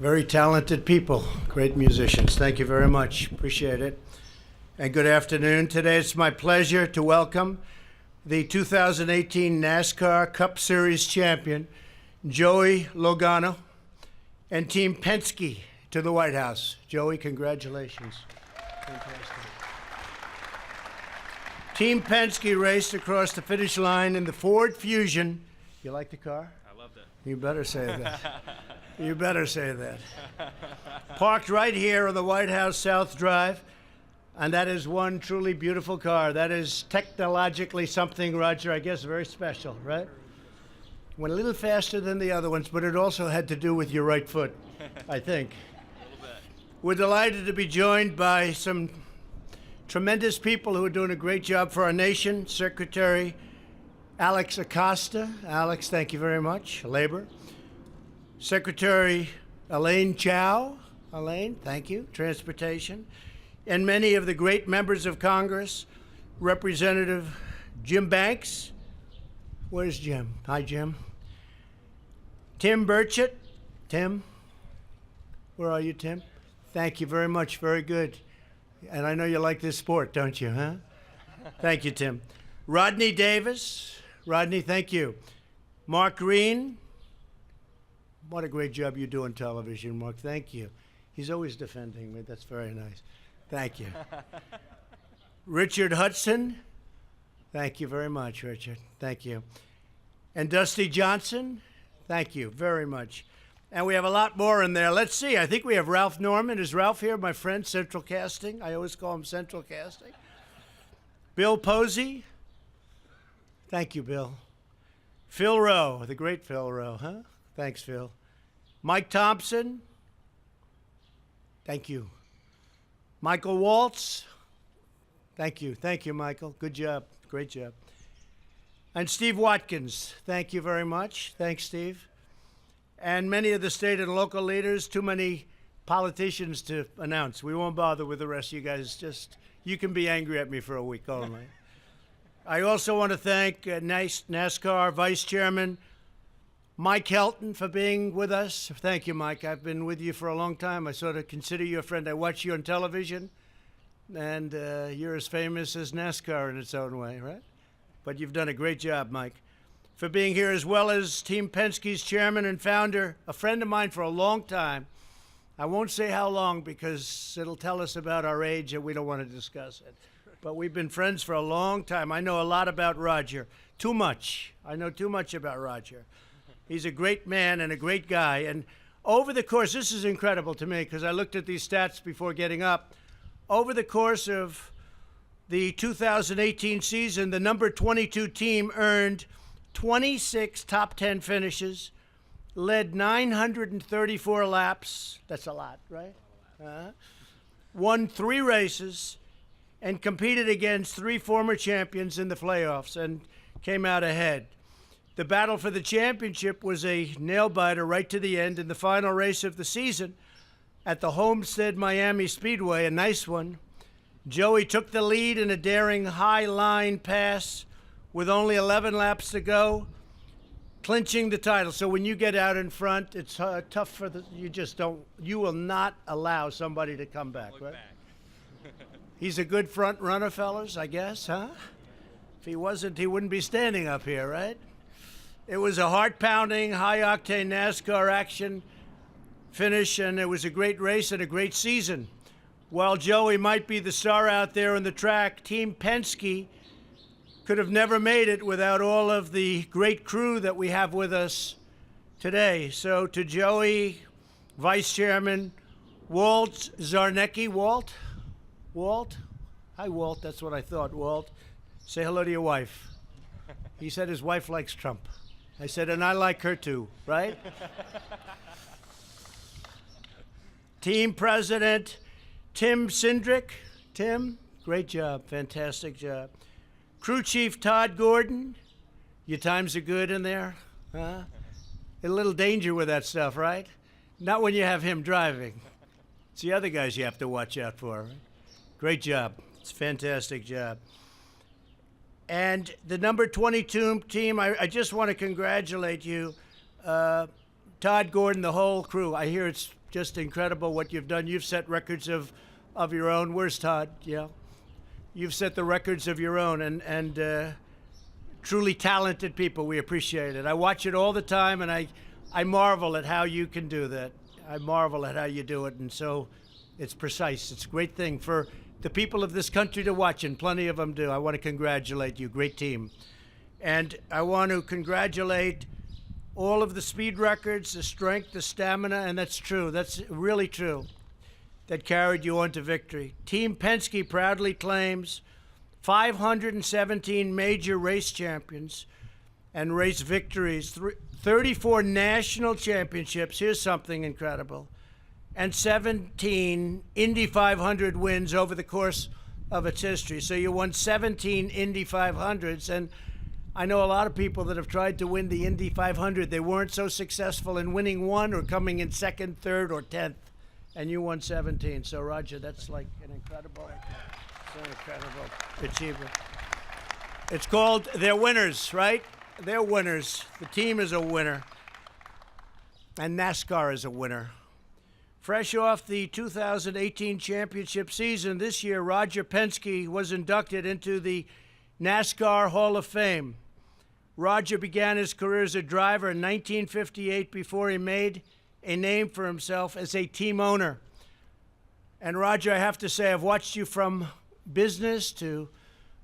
Very talented people, great musicians. Thank you very much. Appreciate it. And good afternoon. Today it's my pleasure to welcome the 2018 NASCAR Cup Series champion, Joey Logano, and Team Penske to the White House. Joey, congratulations. Fantastic. Team Penske raced across the finish line in the Ford Fusion. You like the car? I loved it. You better say that. You better say that. Parked right here on the White House South Drive, and that is one truly beautiful car. That is technologically something, Roger, I guess very special, right? Went a little faster than the other ones, but it also had to do with your right foot, I think. A little bit. We're delighted to be joined by some tremendous people who are doing a great job for our nation. Secretary Alex Acosta. Alex, thank you very much. Labor. Secretary Elaine Chao. Elaine, thank you. Transportation. And many of the great members of Congress. Representative Jim Banks. Where's Jim? Hi, Jim. Tim Burchett. Tim. Where are you, Tim? Thank you very much. Very good. And I know you like this sport, don't you, huh? Thank you, Tim. Rodney Davis. Rodney, thank you. Mark Green. What a great job you do on television, Mark. Thank you. He's always defending me. That's very nice. Thank you. Richard Hudson. Thank you very much, Richard. Thank you. And Dusty Johnson. Thank you very much. And we have a lot more in there. Let's see. I think we have Ralph Norman. Is Ralph here? My friend, Central Casting. I always call him Central Casting. Bill Posey. Thank you, Bill. Phil Rowe, the great Phil Rowe, huh? Thanks, Phil. Mike Thompson. Thank you. Michael Waltz. Thank you. Thank you, Michael. Good job. Great job. And Steve Watkins. Thank you very much. Thanks, Steve. And many of the state and local leaders. Too many politicians to announce. We won't bother with the rest of you guys. Just, you can be angry at me for a week only. I also want to thank NASCAR Vice Chairman Mike Helton for being with us. Thank you, Mike. I've been with you for a long time. I sort of consider you a friend. I watch you on television, and you're as famous as NASCAR in its own way, right? But you've done a great job, Mike, for being here, as well as Team Penske's chairman and founder, a friend of mine for a long time. I won't say how long because it'll tell us about our age and we don't want to discuss it. But we've been friends for a long time. I know a lot about Roger. Too much. I know too much about Roger. He's a great man and a great guy. And over the course, this is incredible to me because I looked at these stats before getting up. Over the course of the 2018 season, the number 22 team earned 26 top 10 finishes, led 934 laps. That's a lot, right? Won 3 races, and competed against 3 former champions in the playoffs and came out ahead. The battle for the championship was a nail-biter right to the end in the final race of the season at the Homestead Miami Speedway, a nice one. Joey took the lead in a daring high-line pass with only 11 laps to go, clinching the title. So when you get out in front, it's tough for you will not allow somebody to come back, right? He's a good front runner, fellas, I guess, huh? If he wasn't, he wouldn't be standing up here, right? It was a heart-pounding, high-octane NASCAR action finish, and it was a great race and a great season. While Joey might be the star out there on the track, Team Penske could have never made it without all of the great crew that we have with us today. So to Joey, Vice Chairman Walt Zarnecki. Walt? Hi, Walt. That's what I thought, Walt. Say hello to your wife. He said his wife likes Trump. I said, and I like her too, right? Team President Tim Cindric. Tim, great job. Fantastic job. Crew Chief Todd Gordon. Your times are good in there, huh? A little danger with that stuff, right? Not when you have him driving. It's the other guys you have to watch out for, right? Great job. It's a fantastic job. And the number 22 team, I just want to congratulate you. Todd Gordon, the whole crew. I hear it's just incredible what you've done. You've set records of your own. Where's Todd? Yeah. You've set the records of your own, and truly talented people. We appreciate it. I watch it all the time, and I marvel at how you can do that. I marvel at how you do it, and so it's precise. It's a great thing for the people of this country to watch, and plenty of them do. I want to congratulate you. Great team. And I want to congratulate all of the speed records, the strength, the stamina, and that's true. That's really true, that carried you on to victory. Team Penske proudly claims 517 major race champions and race victories, 34 national championships. Here's something incredible. And 17 Indy 500 wins over the course of its history. So you won 17 Indy 500s. And I know a lot of people that have tried to win the Indy 500. They weren't so successful in winning one or coming in second, third, or 10th. And you won 17. So, Roger, that's like an incredible achievement. It's called, they're winners, right? They're winners. The team is a winner. And NASCAR is a winner. Fresh off the 2018 championship season, this year, Roger Penske was inducted into the NASCAR Hall of Fame. Roger began his career as a driver in 1958 before he made a name for himself as a team owner. And Roger, I have to say, I've watched you from business to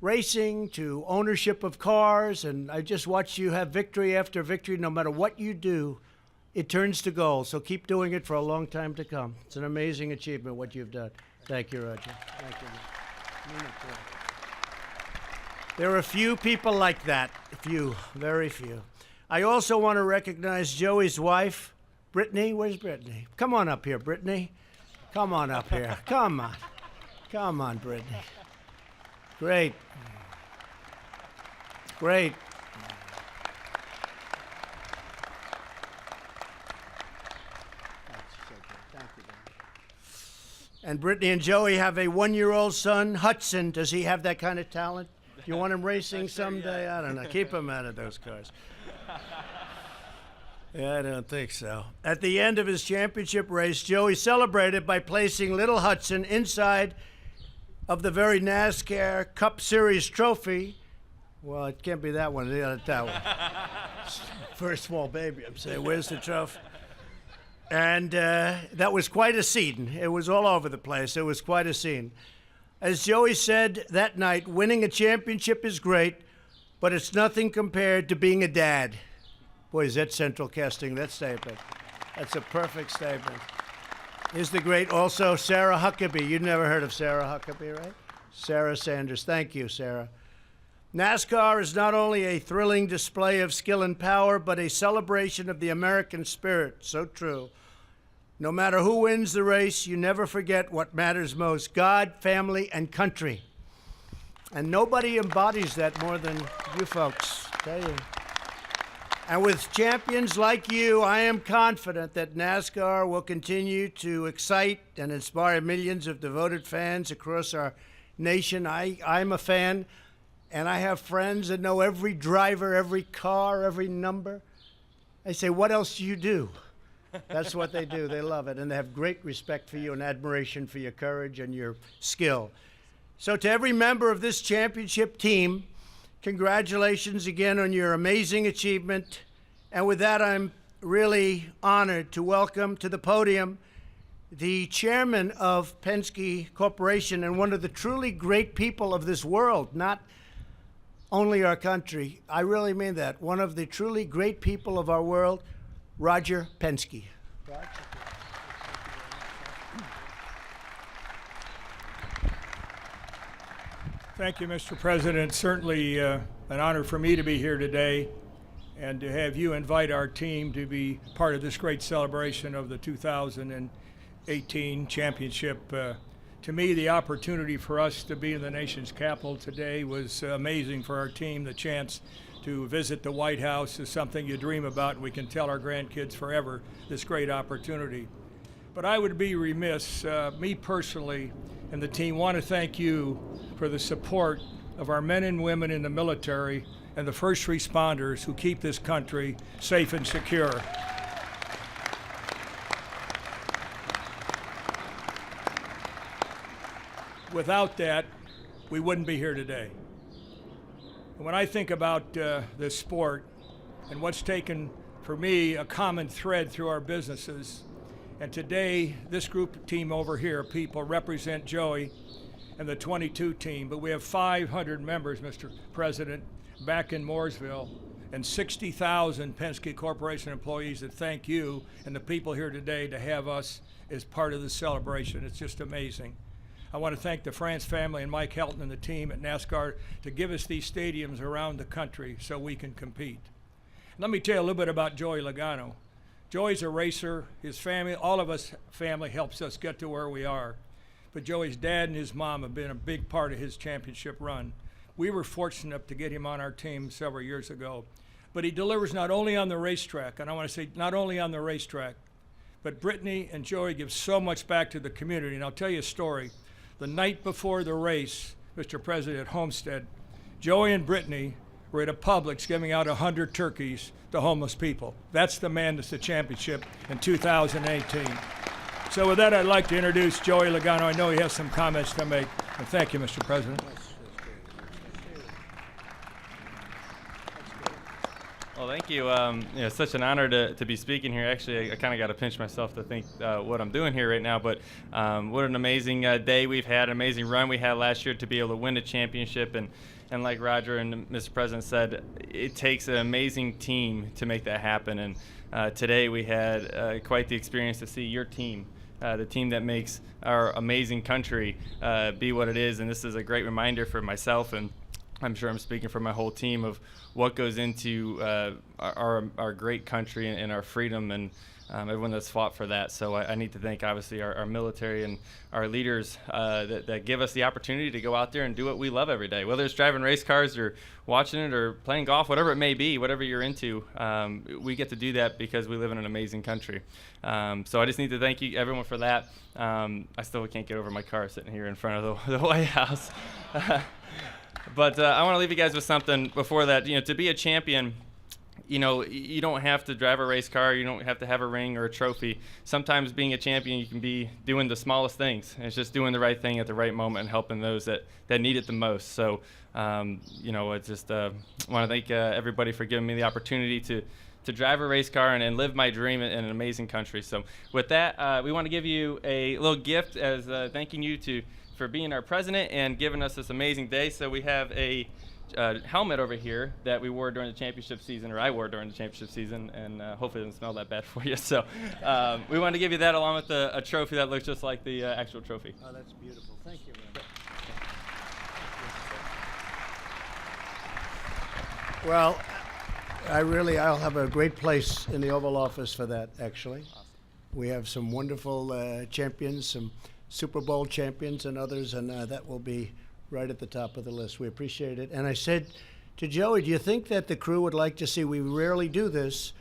racing to ownership of cars, and I just watched you have victory after victory. No matter what you do, it turns to gold. So keep doing it for a long time to come. It's an amazing achievement, what you've done. Thank you, Roger. Thank you. There are a few people like that. Few, very few. I also want to recognize Joey's wife, Brittany. Where's Brittany? Come on up here, Brittany. Come on up here. Come on. Come on, Brittany. Great. Great. And Brittany and Joey have a 1-year-old son, Hudson. Does he have that kind of talent? You want him racing someday? I don't know. Keep him out of those cars. Yeah, I don't think so. At the end of his championship race, Joey celebrated by placing little Hudson inside of the very NASCAR Cup Series trophy. Well, it can't be that one. That one. For a small baby, I'm saying. Where's the trophy? And that was quite a scene. It was all over the place. It was quite a scene. As Joey said that night, winning a championship is great, but it's nothing compared to being a dad. Boy, is that central casting that statement. That's a perfect statement. Here's the great, also, Sarah Huckabee. You've never heard of Sarah Huckabee, right? Sarah Sanders. Thank you, Sarah. NASCAR is not only a thrilling display of skill and power, but a celebration of the American spirit. So true. No matter who wins the race, you never forget what matters most: God, family, and country. And nobody embodies that more than you folks, I tell you. And with champions like you, I am confident that NASCAR will continue to excite and inspire millions of devoted fans across our nation. I'm a fan, and I have friends that know every driver, every car, every number. I say, what else do you do? That's what they do. They love it, and they have great respect for you and admiration for your courage and your skill. So to every member of this championship team, congratulations again on your amazing achievement. And with that, I'm really honored to welcome to the podium the chairman of Penske Corporation and one of the truly great people of this world, not only our country. I really mean that. One of the truly great people of our world, Roger Penske. Thank you, Mr. President. Certainly an honor for me to be here today and to have you invite our team to be part of this great celebration of the 2018 championship. To me, the opportunity for us to be in the nation's capital today was amazing for our team. The chance to visit the White House is something you dream about, and we can tell our grandkids forever this great opportunity. But I would be remiss, me personally and the team want to thank you for the support of our men and women in the military and the first responders who keep this country safe and secure. Without that, we wouldn't be here today. And when I think about this sport and what's taken, for me, a common thread through our businesses, and today this team over here, people represent Joey and the 22 team, but we have 500 members, Mr. President, back in Mooresville, and 60,000 Penske Corporation employees that thank you and the people here today to have us as part of the celebration. It's just amazing. I want to thank the France family and Mike Helton and the team at NASCAR to give us these stadiums around the country so we can compete. Let me tell you a little bit about Joey Logano. Joey's a racer. His family, all of us family helps us get to where we are. But Joey's dad and his mom have been a big part of his championship run. We were fortunate enough to get him on our team several years ago. But he delivers not only on the racetrack, and I want to say not only on the racetrack, but Brittany and Joey give so much back to the community. And I'll tell you a story. The night before the race, Mr. President, at Homestead, Joey and Brittany were at a Publix giving out 100 turkeys to homeless people. That's the man that's the championship in 2018. So with that, I'd like to introduce Joey Logano. I know he has some comments to make. And thank you, Mr. President. Well, thank you. It's such an honor to be speaking here. Actually, I kind of got to pinch myself to think what I'm doing here right now. But what an amazing day we've had, an amazing run we had last year to be able to win a championship. And like Roger and Mr. President said, it takes an amazing team to make that happen. And today we had quite the experience to see your team, the team that makes our amazing country be what it is. And this is a great reminder for myself, and I'm sure I'm speaking for my whole team, of what goes into our great country and our freedom, and everyone that's fought for that. So I need to thank, obviously, our military and our leaders that give us the opportunity to go out there and do what we love every day, whether it's driving race cars or watching it or playing golf, whatever it may be, whatever you're into. We get to do that because we live in an amazing country. So I just need to thank you, everyone, for that. I still can't get over my car sitting here in front of the White House. But I want to leave you guys with something before that. To be a champion, you don't have to drive a race car. You don't have to have a ring or a trophy. Sometimes being a champion, you can be doing the smallest things. And it's just doing the right thing at the right moment and helping those that need it the most. So, I just want to thank everybody for giving me the opportunity to drive a race car and live my dream in an amazing country. So with that, we want to give you a little gift as thanking you for being our president and giving us this amazing day. So we have a helmet over here that we wore during the championship season, or I wore during the championship season, and hopefully it doesn't smell that bad for you. So we want to give you that along with a trophy that looks just like the actual trophy. Oh, that's beautiful. Thank you, man. Well, I'll have a great place in the Oval Office for that, actually. Awesome. We have some wonderful champions, some Super Bowl champions and others, and that will be right at the top of the list. We appreciate it. And I said to Joey, do you think that the crew would like to see, we rarely do this,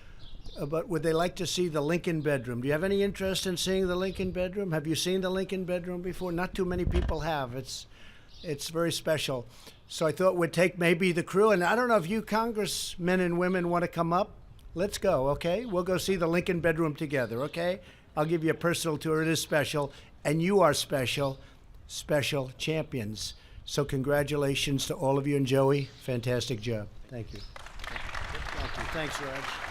but would they like to see the Lincoln bedroom? Do you have any interest in seeing the Lincoln bedroom? Have you seen the Lincoln bedroom before? Not too many people have. It's very special. So I thought we'd take maybe the crew, and I don't know if you congressmen and women want to come up. Let's go, okay? We'll go see the Lincoln bedroom together, okay? I'll give you a personal tour. It is special. And you are special champions. So congratulations to all of you, and Joey, fantastic job. Thank you. Thank you. Thanks, Raj.